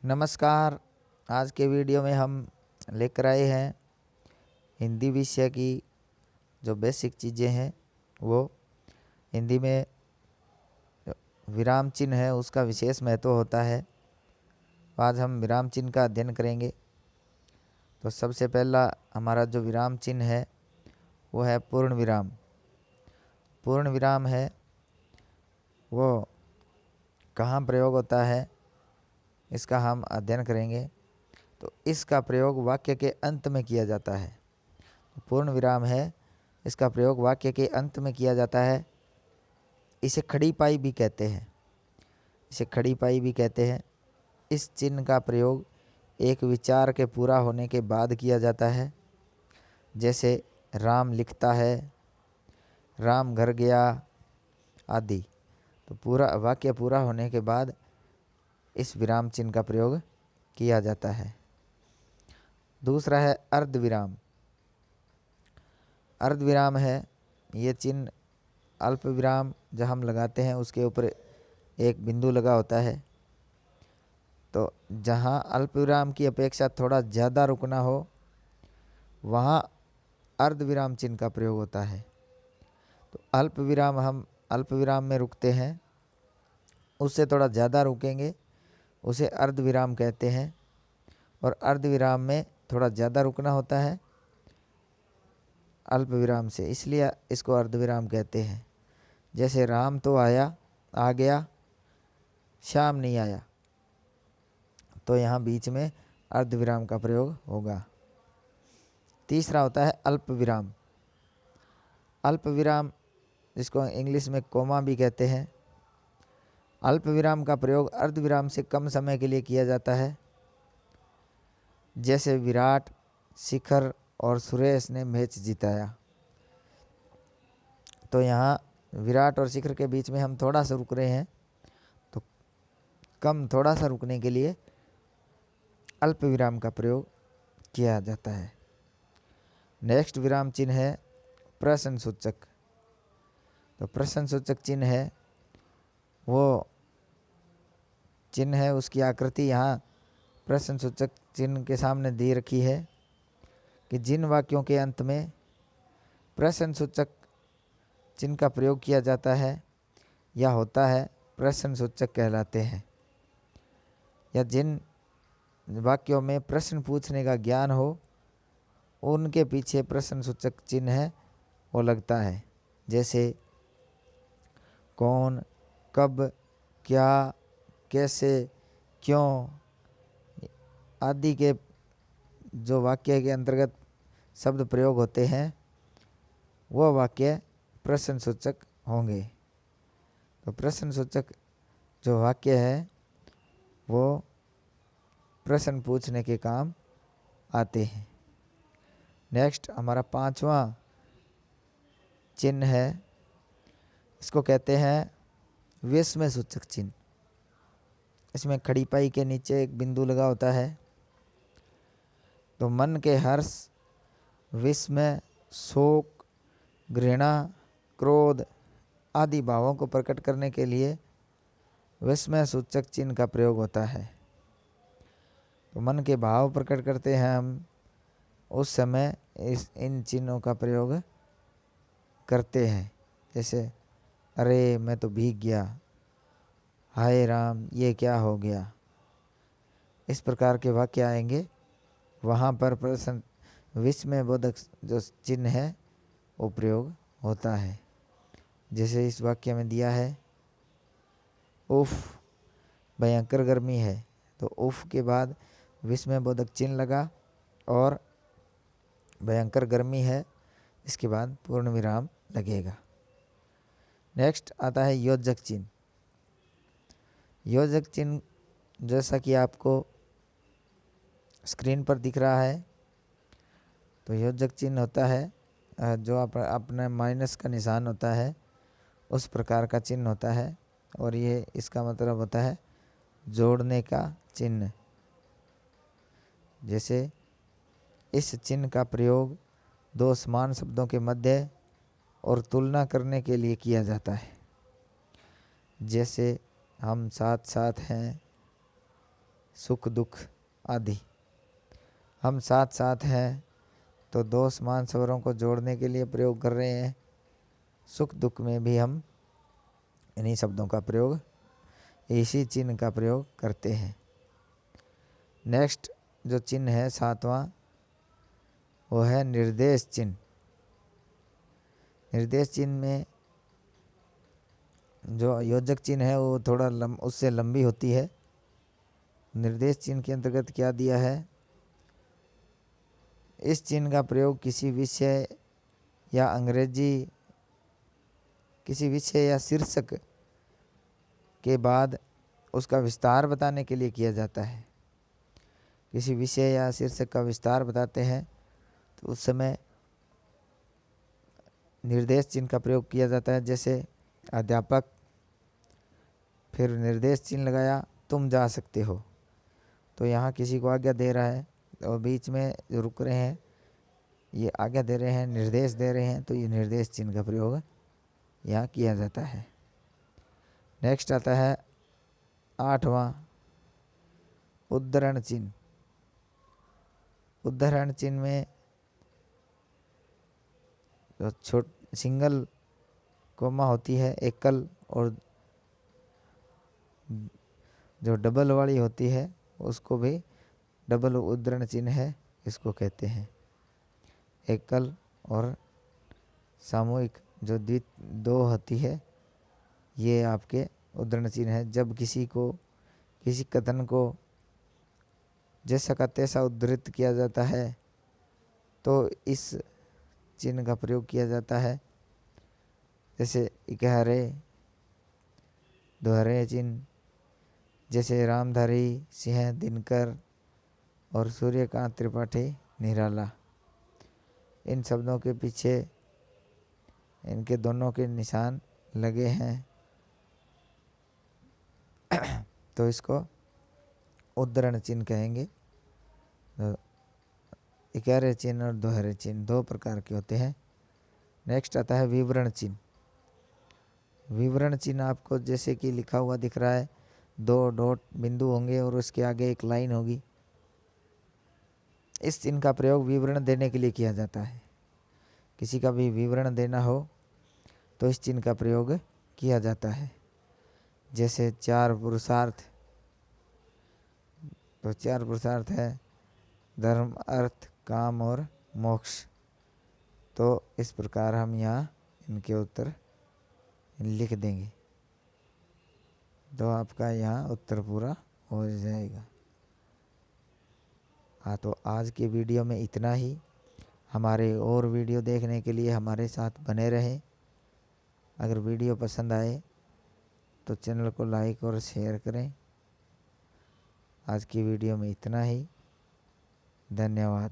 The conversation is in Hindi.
नमस्कार। आज के वीडियो में हम लेकर आए हैं हिंदी विषय की जो बेसिक चीज़ें हैं वो हिंदी में विराम चिन्ह है उसका विशेष महत्व होता है। आज हम विराम चिन्ह का अध्ययन करेंगे। तो सबसे पहला हमारा जो विराम चिन्ह है वो है पूर्ण विराम। पूर्ण विराम है वो कहाँ प्रयोग होता है इसका हम अध्ययन करेंगे। तो इसका प्रयोग वाक्य के अंत में किया जाता है। पूर्ण विराम है, इसका प्रयोग वाक्य के अंत में किया जाता है। इसे खड़ी पाई भी कहते हैं। इस चिन्ह का प्रयोग एक विचार के पूरा होने के बाद किया जाता है। जैसे राम लिखता है, राम घर गया आदि। तो पूरा वाक्य पूरा होने के बाद इस विराम चिन्ह का प्रयोग किया जाता है। दूसरा है अर्धविराम। अर्धविराम है ये चिन्ह अल्प विराम जब हम लगाते हैं उसके ऊपर एक बिंदु लगा होता है। तो जहाँ अल्प विराम की अपेक्षा थोड़ा ज़्यादा रुकना हो वहाँ अर्धविराम चिन्ह का प्रयोग होता है। तो अल्प विराम हम अल्प विराम में रुकते हैं, उससे थोड़ा ज़्यादा रुकेंगे उसे अर्धविराम कहते हैं। और अर्धविराम में थोड़ा ज़्यादा रुकना होता है अल्प विराम से, इसलिए इसको अर्धविराम कहते हैं। जैसे राम तो आया आ गया, श्याम नहीं आया, तो यहाँ बीच में अर्धविराम का प्रयोग होगा। तीसरा होता है अल्प विराम। अल्प विराम जिसको इंग्लिश में कोमा भी कहते हैं। अल्प विराम का प्रयोग अर्धविराम से कम समय के लिए किया जाता है। जैसे विराट, शिखर और सुरेश ने मैच जिताया। तो यहाँ विराट और शिखर के बीच में हम थोड़ा सा रुक रहे हैं, तो थोड़ा सा रुकने के लिए अल्प विराम का प्रयोग किया जाता है। नेक्स्ट विराम चिन्ह है प्रश्न सूचक। तो प्रश्न सूचक चिन्ह है वो चिन्ह है, उसकी आकृति यहाँ प्रश्न सूचक चिन्ह के सामने दी रखी है कि जिन वाक्यों के अंत में प्रश्न सूचक चिन्ह का प्रयोग किया जाता है या होता है प्रश्न सूचक कहलाते हैं। या जिन वाक्यों में प्रश्न पूछने का ज्ञान हो उनके पीछे प्रश्न सूचक चिन्ह है वो लगता है। जैसे कौन, कब, क्या, कैसे, क्यों आदि के जो वाक्य के अंतर्गत शब्द प्रयोग होते हैं वो वाक्य प्रश्न सूचक होंगे। तो प्रश्न सूचक जो वाक्य है वो प्रश्न पूछने के काम आते हैं। नेक्स्ट हमारा पांचवा चिन्ह है, इसको कहते हैं विस्मय सूचक चिन्ह। इसमें खड़ी पाई के नीचे एक बिंदु लगा होता है। तो मन के हर्ष, विस्मय, शोक, घृणा, क्रोध आदि भावों को प्रकट करने के लिए विस्मय सूचक चिन्ह का प्रयोग होता है। तो मन के भाव प्रकट करते हैं हम, उस समय इन चिन्हों का प्रयोग करते हैं। जैसे अरे मैं तो भीग गया, हाय राम ये क्या हो गया, इस प्रकार के वाक्य आएंगे। वहाँ पर प्रश्न विस्मय बोधक जो चिन्ह है वो प्रयोग होता है। जैसे इस वाक्य में दिया है उफ भयंकर गर्मी है, तो उफ के बाद विस्मय बोधक चिन्ह लगा और भयंकर गर्मी है इसके बाद पूर्ण विराम लगेगा। नेक्स्ट आता है योजक चिन्ह। योजक चिन्ह जैसा कि आपको स्क्रीन पर दिख रहा है, तो योजक चिन्ह होता है जो अपने माइनस का निशान होता है उस प्रकार का चिन्ह होता है। और ये इसका मतलब होता है जोड़ने का चिन्ह। जैसे इस चिन्ह का प्रयोग दो समान शब्दों के मध्य और तुलना करने के लिए किया जाता है। जैसे हम साथ साथ हैं, सुख दुख आदि। हम साथ साथ हैं तो दो समान स्वरों को जोड़ने के लिए प्रयोग कर रहे हैं। सुख दुख में भी हम इन्हीं शब्दों का प्रयोग, इसी चिन्ह का प्रयोग करते हैं। नेक्स्ट जो चिन्ह है 7वां, वो है निर्देश चिन्ह। निर्देश चिन्ह में जो योजक चिन्ह है वो थोड़ा उससे लंबी होती है। निर्देश चिन्ह के अंतर्गत क्या दिया है, इस चिन्ह का प्रयोग किसी विषय या किसी विषय या शीर्षक के बाद उसका विस्तार बताने के लिए किया जाता है। किसी विषय या शीर्षक का विस्तार बताते हैं तो उस समय निर्देश चिन्ह का प्रयोग किया जाता है। जैसे अध्यापक, फिर निर्देश चिन्ह लगाया, तुम जा सकते हो। तो यहाँ किसी को आज्ञा दे रहा है और बीच में जो रुक रहे हैं ये आज्ञा दे रहे हैं, निर्देश दे रहे हैं, तो ये निर्देश चिन्ह का प्रयोग यहाँ किया जाता है। नेक्स्ट आता है 8वां, उद्धरण चिन्ह। उद्धरण चिन्ह में जो सिंगल कोमा होती है, एकल, और जो डबल वाली होती है उसको भी डबल उद्धरण चिन्ह है, इसको कहते हैं। एकल और सामूहिक जो दो होती है, ये आपके उद्धरण चिन्ह है। जब किसी कथन को जैसा का तैसा उद्धृत किया जाता है तो इस चिन्ह का प्रयोग किया जाता है। जैसे इकहरे, दोहरे चिन्ह, जैसे रामधारी सिंह दिनकर और सूर्यकांत त्रिपाठी निराला। इन शब्दों के पीछे इनके दोनों के निशान लगे हैं तो इसको उद्धरण चिन्ह कहेंगे। इकहरे चिन्ह और दोहरे चिन्ह दो प्रकार के होते हैं। नेक्स्ट आता है विवरण चिन्ह। विवरण चिन्ह आपको जैसे कि लिखा हुआ दिख रहा है, दो डॉट बिंदु होंगे और उसके आगे एक लाइन होगी। इस चिन्ह का प्रयोग विवरण देने के लिए किया जाता है। किसी का भी विवरण देना हो तो इस चिन्ह का प्रयोग किया जाता है। जैसे 4 पुरुषार्थ, तो 4 पुरुषार्थ है धर्म, अर्थ, काम और मोक्ष। तो इस प्रकार हम यहाँ इनके उत्तर लिख देंगे तो आपका यहाँ उत्तर पूरा हो जाएगा। हाँ, तो आज की वीडियो में इतना ही। हमारे और वीडियो देखने के लिए हमारे साथ बने रहें। अगर वीडियो पसंद आए तो चैनल को लाइक और शेयर करें। आज की वीडियो में इतना ही। धन्यवाद।